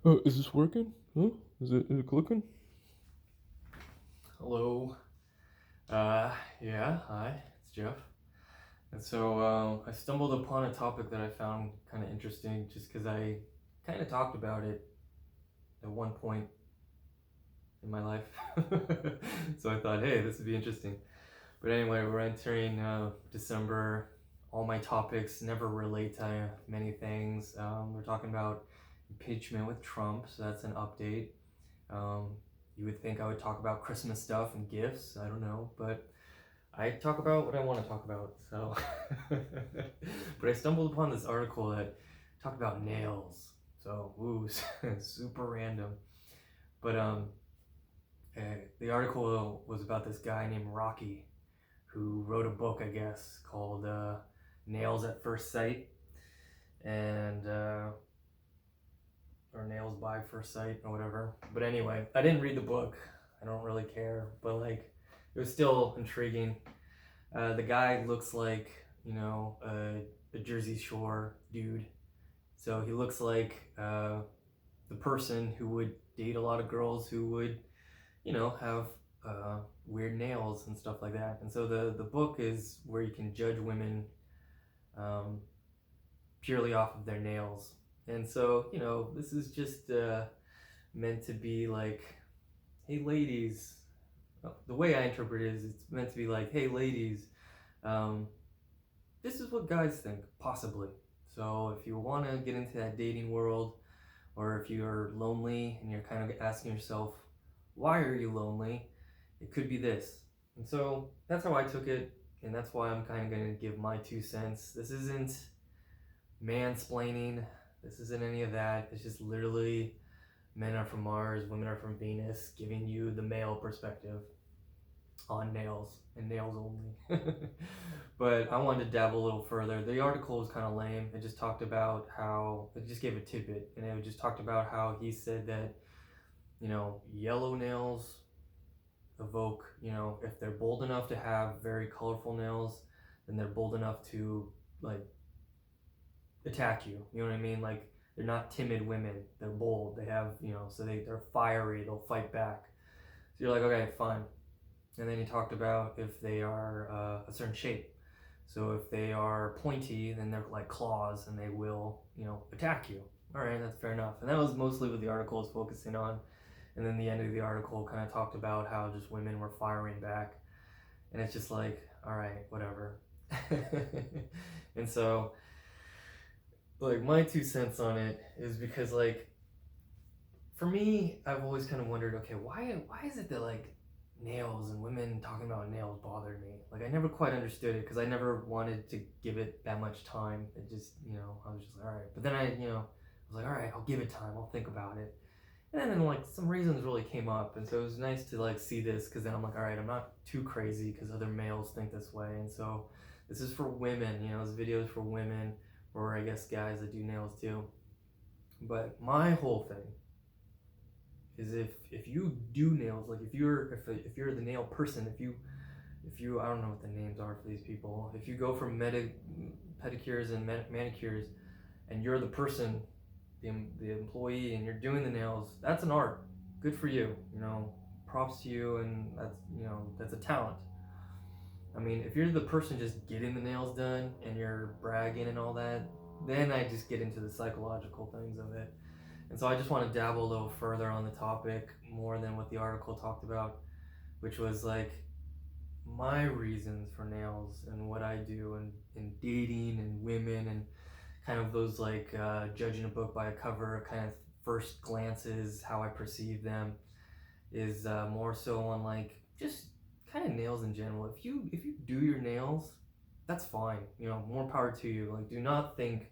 Is this working? Huh? Is it clicking? Hello. Yeah, hi, it's Jeff. And so I stumbled upon a topic that I found kind of interesting just because I kind of talked about it at one point in my life. So I thought, hey, this would be interesting. But anyway, we're entering December. All my topics never relate to many things. We're talking about impeachment with Trump, so that's an update. Um, you would think I would talk about Christmas stuff and gifts. I don't know, but I talk about what I want to talk about. So, but I stumbled upon this article that talked about nails. So, ooh, super random. But the article was about this guy named Rocky who wrote a book, I guess, called "Nails at First Sight," and or Nails by First Sight or whatever. But anyway, I didn't read the book. I don't really care, but like it was still intriguing. The guy looks like a Jersey Shore dude, so he looks like the person who would date a lot of girls who would have weird nails and stuff like that. And so the book is where you can judge women um, purely off of their nails. And so this is just meant to be like, hey ladies. Well, the way I interpret it is it's meant to be like, hey ladies, um, this is what guys think, possibly. So if you want to get into that dating world, or if you're lonely and you're kind of asking yourself, why are you lonely? It could be this. And so that's how I took it, and that's why I'm kind of going to give my 2 cents. This isn't mansplaining, this isn't any of that. It's just literally men are from Mars, women are from Venus, giving you the male perspective on nails and nails only. But I wanted to dabble a little further. The article was kind of lame. It just talked about how, it just gave a tidbit, and it just talked about how he said that, yellow nails evoke, if they're bold enough to have very colorful nails, then they're bold enough to, like, attack you. You know what I mean? Like, they're not timid women. They're bold. They have, so they're fiery. They'll fight back. So you're like, okay, fine. And then he talked about if they are a certain shape. So if they are pointy, then they're like claws and they will, attack you. All right, that's fair enough. And that was mostly what the article was focusing on. And then the end of the article kind of talked about how just women were firing back. And it's just like, all right, whatever. And so, like, my 2 cents on it is because, like, for me, I've always kind of wondered, okay, why is it that like nails and women talking about nails bothered me? Like I never quite understood it because I never wanted to give it that much time. It just, I was just like, all right. But then I was like, all right, I'll give it time. I'll think about it. And then like some reasons really came up, and so it was nice to like see this because then I'm like, all right, I'm not too crazy because other males think this way, and so this is for women. This video is for women, or I guess guys that do nails too. But my whole thing is if you do nails, like if you're the nail person, if you I don't know what the names are for these people, if you go for pedicures and manicures, and you're the person, the employee, and you're doing the nails, that's an art. Good for you. Props to you, and that's a talent. I mean, if you're the person just getting the nails done and you're bragging and all that, then I just get into the psychological things of it. And so I just want to dabble a little further on the topic more than what the article talked about, which was like my reasons for nails and what I do and dating and women and kind of those like judging a book by a cover, kind of first glances, how I perceive them is more so on like just kind of nails in general. If you do your nails, that's fine. More power to you. Like, do not think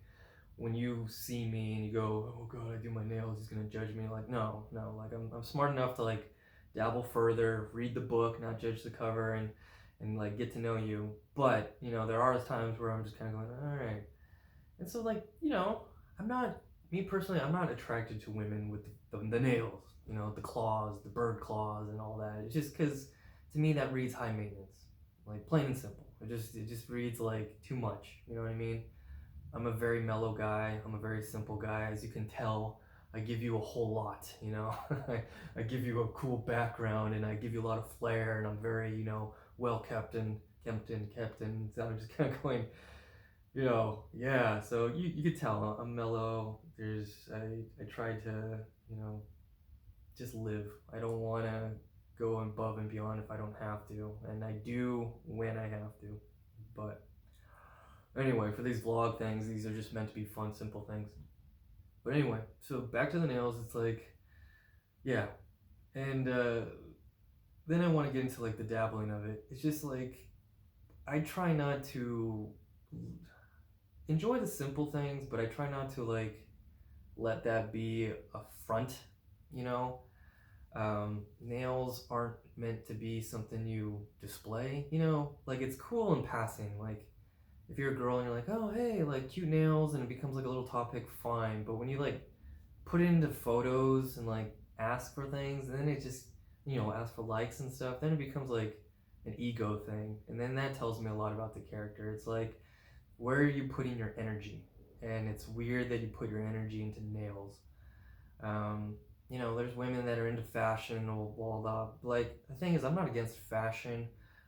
when you see me and you go, oh god, I do my nails, he's gonna judge me. Like, no, no. Like, I'm smart enough to like dabble further, read the book, not judge the cover, and like get to know you. But there are times where I'm just kind of going, all right. And so like I'm not, me personally, I'm not attracted to women with the nails, the claws, the bird claws, and all that. It's just because to me that reads high maintenance, like plain and simple. It just reads like too much. You know what I mean? I'm a very mellow guy. I'm a very simple guy, as you can tell. I give you a whole lot, you know. I give you a cool background and I give you a lot of flair and I'm very, you know, well kept and so I'm just kind of going, you know, yeah. So you could tell I'm mellow. I try to, you know, just live. I don't want to go above and beyond if I don't have to, and I do when I have to. But anyway, for these vlog things, these are just meant to be fun, simple things. But anyway, so back to the nails. It's like, yeah, and then I want to get into like the dabbling of it. It's just like I try not to enjoy the simple things, but I try not to like let that be a front, you know. Nails aren't meant to be something you display, you know, like it's cool in passing. Like if you're a girl and you're like, oh hey, like cute nails, and it becomes like a little topic, fine. But when you like put it into photos and like ask for things, and then it just, you know, ask for likes and stuff, then it becomes like an ego thing, and then that tells me a lot about the character. It's like, where are you putting your energy? And it's weird that you put your energy into nails. um, you know, there's women that are into fashion or blah blah. Like the thing is, I'm not against fashion.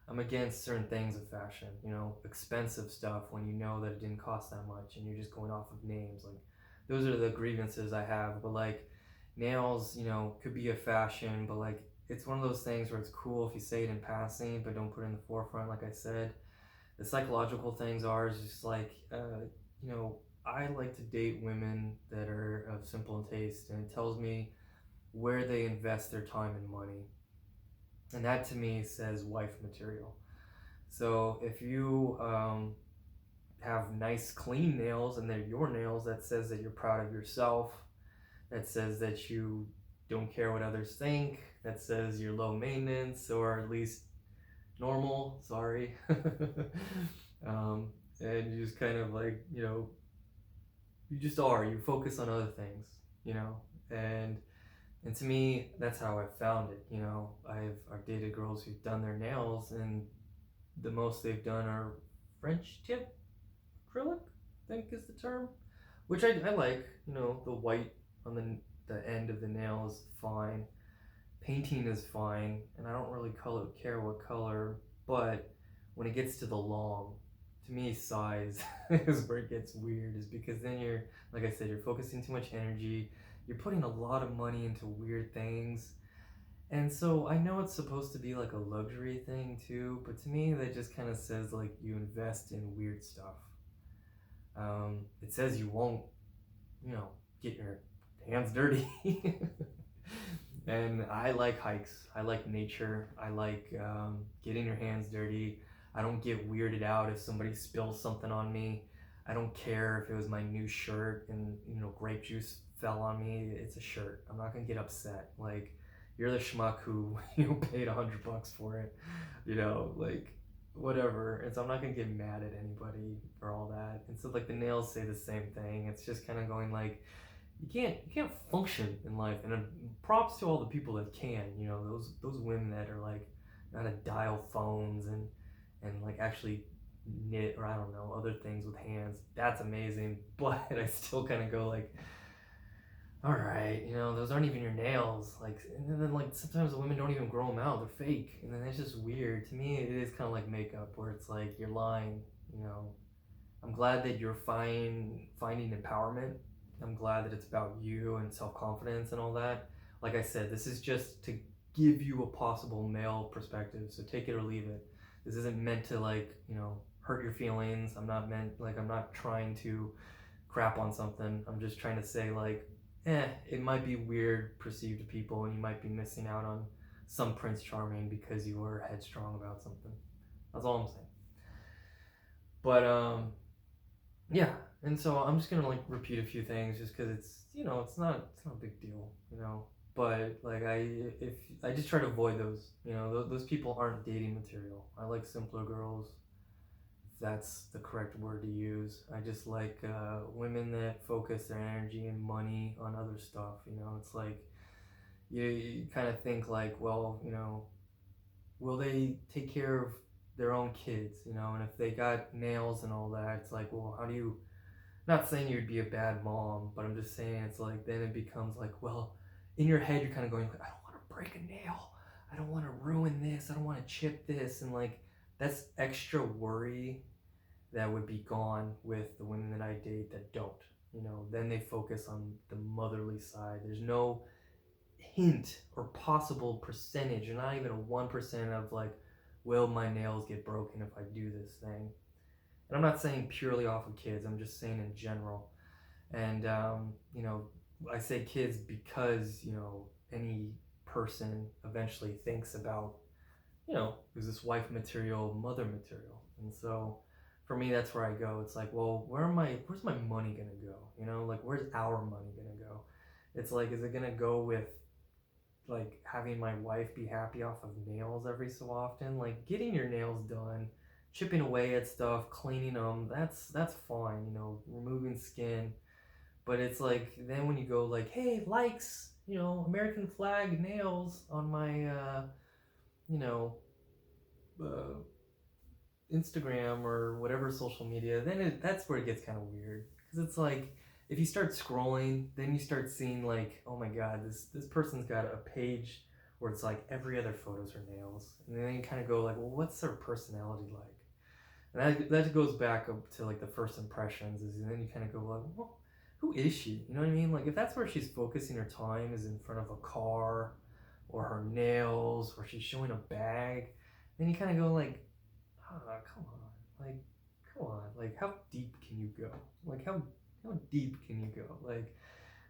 I'm against certain things of fashion. You know, expensive stuff when you know that it didn't cost that much and you're just going off of names. Like those are the grievances I have. But like nails, you know, could be a fashion, but like it's one of those things where it's cool if you say it in passing, but don't put it in the forefront. Like I said, the psychological things are is just like, you know, I like to date women that are of simple taste, and it tells me where they invest their time and money. And that to me says wife material. So if you have nice, clean nails and they're your nails, that says that you're proud of yourself. That says that you don't care what others think. That says you're low maintenance or at least normal. Sorry. um, and you just kind of like, you know, you just are. You focus on other things, you know, and And to me, that's how I found it. You know, I've dated girls who've done their nails, and the most they've done are French tip acrylic, I think is the term, which I like. You know, the white on the end of the nail is fine. Painting is fine, and I don't really care what color. But when it gets to the long, to me, size is where it gets weird. Is because then you're, like I said, you're focusing too much energy. You're putting a lot of money into weird things. And so I know it's supposed to be like a luxury thing too, but to me that just kind of says like you invest in weird stuff. It says you won't, you know, get your hands dirty. And I like hikes. I like nature. I like getting your hands dirty. I don't get weirded out if somebody spills something on me. I don't care if it was my new shirt and, you know, grape juice fell on me. It's a shirt. I'm not gonna get upset. Like, you're the schmuck who paid $100 for it. You know, like whatever. And so I'm not gonna get mad at anybody for all that. And so like the nails say the same thing. It's just kind of going like, you can't function in life. And props to all the people that can. You know, those women that are like know how to dial phones and like actually knit or I don't know other things with hands. That's amazing. But I still kind of go like, all right, you know, those aren't even your nails. Like, and then like sometimes the women don't even grow them out; they're fake, and then it's just weird. To me, it is kind of like makeup, where it's like you're lying. You know, I'm glad that you're finding empowerment. I'm glad that it's about you and self confidence and all that. Like I said, this is just to give you a possible male perspective. So take it or leave it. This isn't meant to like, you know, hurt your feelings. I'm not trying to crap on something. I'm just trying to say like, it might be weird perceived to people, and you might be missing out on some Prince Charming because you were headstrong about something. That's all I'm saying. But yeah, and so I'm just gonna like repeat a few things just because it's not a big deal, you know. But like if I just try to avoid those, you know, those people aren't dating material. I like simpler girls, if that's the correct word to use. I just like women that focus their energy and money on other stuff. You know, it's like you kind of think like, well, you know, will they take care of their own kids? You know, and if they got nails and all that, it's like, well, how do you Not saying you'd be a bad mom, but I'm just saying it's like then it becomes like, well, in your head you're kind of going like, I don't want to break a nail, I don't want to ruin this, I don't want to chip this, and like that's extra worry that would be gone with the women that I date that don't. You know, then they focus on the motherly side. There's no hint or possible percentage, or not even a 1% of like, will my nails get broken if I do this thing? And I'm not saying purely off of kids, I'm just saying in general. And, you know, I say kids because, you know, any person eventually thinks about, you know, is this wife material, mother material? And so for me, that's where I go. It's like, well, where's my money gonna go? You know, like where's our money gonna go? It's like, is it gonna go with like having my wife be happy off of nails every so often? Like getting your nails done, chipping away at stuff, cleaning them, that's fine, you know, removing skin. But it's like then when you go like, hey, likes, you know, American flag nails on my you know, uh, Instagram or whatever social media, then that's where it gets kind of weird because it's like if you start scrolling, then you start seeing like, oh my god, this person's got a page where it's like every other photos are nails, and then you kind of go like, well, what's their personality like? And that goes back up to like the first impressions, is and then you kind of go like, well, who is she? You know what I mean? Like if that's where she's focusing her time is in front of a car, or her nails, or she's showing a bag, then you kind of go like, come on, like, come on, like, how deep can you go? Like, how deep can you go? Like,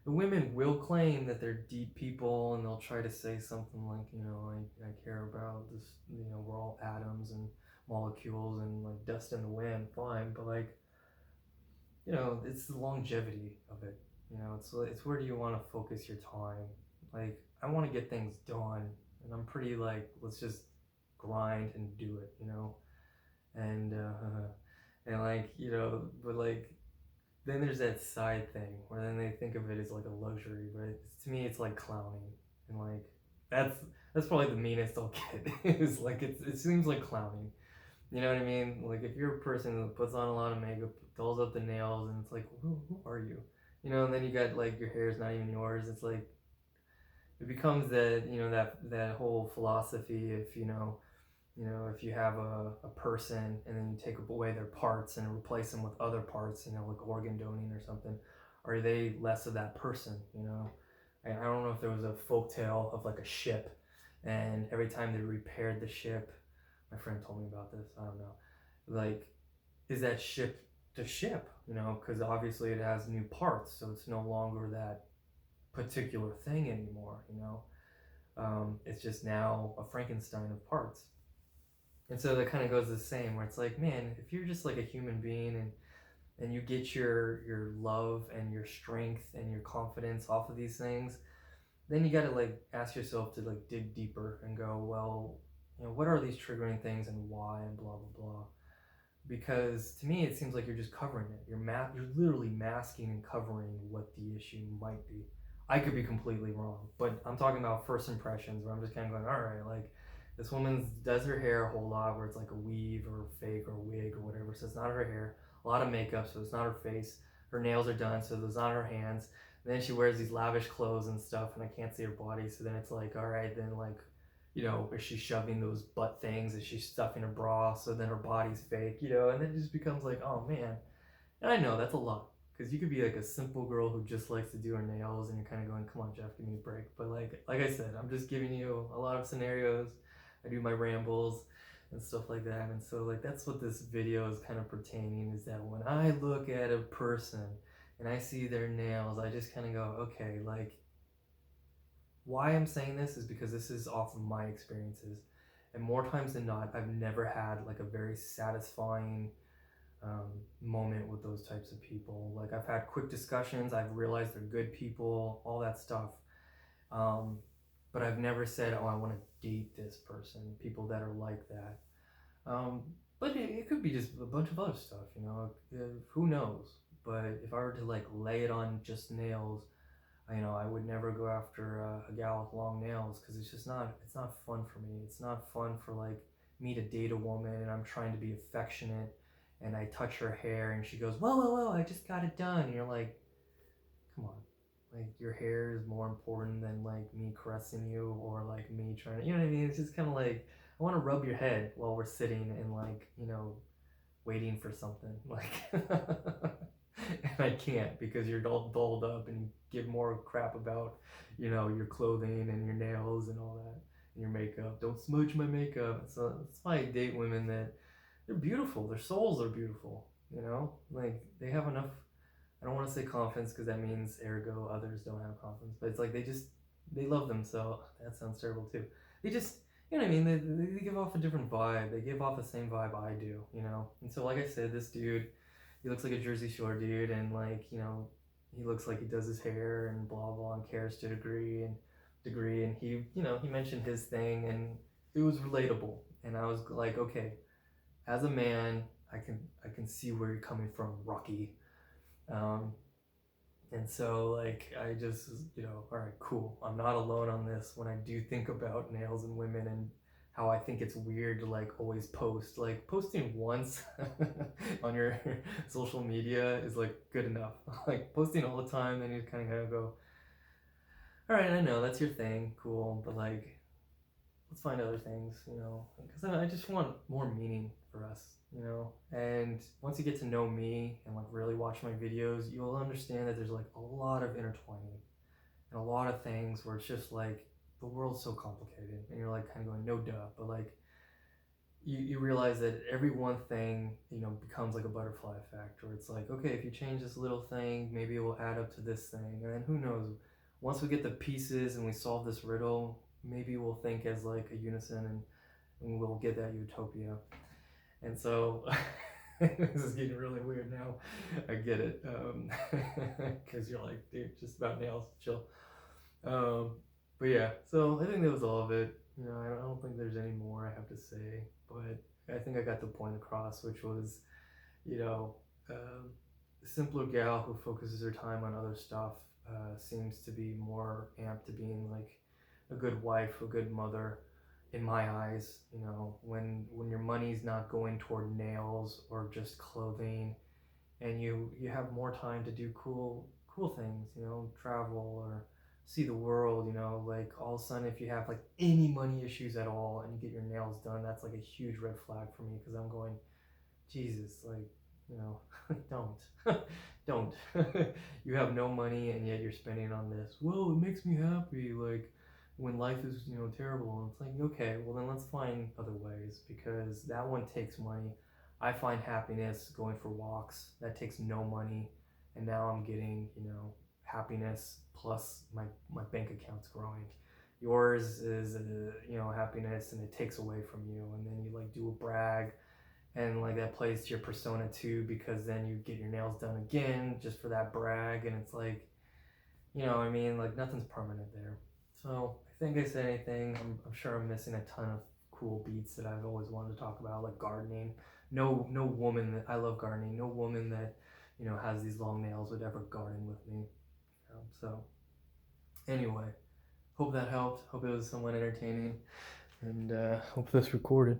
the women will claim that they're deep people, and they'll try to say something like, you know, I care about this, you know, we're all atoms and molecules and like dust in the wind, fine, but like, you know, it's the longevity of it. You know, it's where do you want to focus your time? Like, I want to get things done, and I'm pretty like, let's just grind and do it, you know, and and like, you know, but like then there's that side thing where then they think of it as like a luxury, but to me it's like clowning, and like that's that's probably the meanest I'll get is like it seems like clowning. You know what I mean? Like if you're a person that puts on a lot of makeup, dulls up the nails, and it's like, who are you? You know, and then you got like your hair's not even yours. It's like it becomes that, you know, that whole philosophy. If you know, if you have a person and then you take away their parts and replace them with other parts, you know, like organ donating or something, are they less of that person? You know, I don't know if there was a folk tale of like a ship, and every time they repaired the ship, my friend told me about this. I don't know, like, is that ship the ship? You know, because obviously it has new parts, so it's no longer that particular thing anymore. You know, it's just now a Frankenstein of parts. And so that kind of goes the same, where it's like, man, if you're just like a human being, and you get your love and your strength and your confidence off of these things, then you got to like ask yourself to like dig deeper and go, well, you know, what are these triggering things and why, and blah blah blah. Because to me, it seems like you're just covering it. You're literally masking and covering what the issue might be. I could be completely wrong, but I'm talking about first impressions where I'm just kind of going, all right, like this woman does her hair a whole lot where it's like a weave or fake or wig or whatever, so it's not her hair. A lot of makeup, so it's not her face. Her nails are done, so it's not her hands. And then she wears these lavish clothes and stuff, and I can't see her body, so then it's like, all right, then like, you know, is she shoving those butt things? Is she stuffing her bra so then her body's fake? You know, and then it just becomes like, oh man. And I know that's a lot because you could be like a simple girl who just likes to do her nails, and you're kind of going, come on, Jeff, give me a break. But like I said, I'm just giving you a lot of scenarios. I do my rambles and stuff like that, and so like that's what this video is kind of pertaining, is that when I look at a person and I see their nails, I just kind of go, okay, like why I'm saying this is because this is off of my experiences, and more times than not, I've never had like a very satisfying moment with those types of people. Like I've had quick discussions, I've realized they're good people, all that stuff. Um, but I've never said, oh, I want to date this person. People that are like that. Um, but it could be just a bunch of other stuff, you know. Who knows? But if I were to like lay it on just nails, you know, I would never go after a gal with long nails because it's just not. It's not fun for me. It's not fun for like me to date a woman and I'm trying to be affectionate and I touch her hair and she goes, whoa, whoa, whoa, I just got it done. And you're like, come on. Like, your hair is more important than like me caressing you or like me trying to, you know what I mean? It's just kind of like, I want to rub your head while we're sitting and like, waiting for something. Like, and I can't because you're all dolled up and you give more crap about, your clothing and your nails and all that and your makeup. Don't smudge my makeup. So that's why I date women that they're beautiful. Their souls are beautiful. Like they have enough. I don't want to say confidence because that means ergo others don't have confidence. But it's like they love themselves. That sounds terrible too. They just you know what I mean. They give off a different vibe. They give off the same vibe I do. And so like I said, this dude, he looks like a Jersey Shore dude, and like he looks like he does his hair and blah blah and cares to a degree, and he mentioned his thing and it was relatable, and I was like, okay, as a man, I can see where you're coming from, Rocky. Um, and so like I just all right, cool. I'm not alone on this when I do think about nails and women and how I think it's weird to like always post. Like posting once on your social media is like good enough. Like posting all the time, then you kind of gotta go, all right, I know that's your thing, cool, but like let's find other things, because I just want more meaning for us, And once you get to know me and like really watch my videos, you'll understand that there's like a lot of intertwining and a lot of things where it's just like the world's so complicated, and you're like kind of going, no duh, but like you realize that every one thing becomes like a butterfly effect, where it's like, okay, if you change this little thing, maybe it will add up to this thing, and then who knows, once we get the pieces and we solve this riddle, maybe we'll think as like a unison, and we'll get that utopia. And so this is getting really weird now, I get it, because you're like, dude, just about nails, chill. But yeah, so I think that was all of it. I don't think there's any more I have to say, but I think I got the point across, which was, you know, um, the simpler gal who focuses her time on other stuff seems to be more amped to being like a good wife, a good mother, in my eyes. When your money's not going toward nails or just clothing, and you have more time to do cool things, travel or see the world, like all of a sudden if you have like any money issues at all and you get your nails done, that's like a huge red flag for me, because I'm going, Jesus, like, don't don't you have no money and yet you're spending on this. Well, it makes me happy, like when life is terrible. And it's like, okay, well then let's find other ways, because that one takes money. I find happiness going for walks. That takes no money, and now I'm getting happiness plus my bank account's growing. Yours is happiness, and it takes away from you, and then you like do a brag, and like that plays to your persona too, because then you get your nails done again just for that brag, and it's like, I mean, like nothing's permanent there. So I think I said anything. I'm sure I'm missing a ton of cool beats that I've always wanted to talk about, like gardening. No woman that I love gardening. No woman that has these long nails would ever garden with me. So anyway, hope that helped. Hope it was somewhat entertaining, and hope this recorded.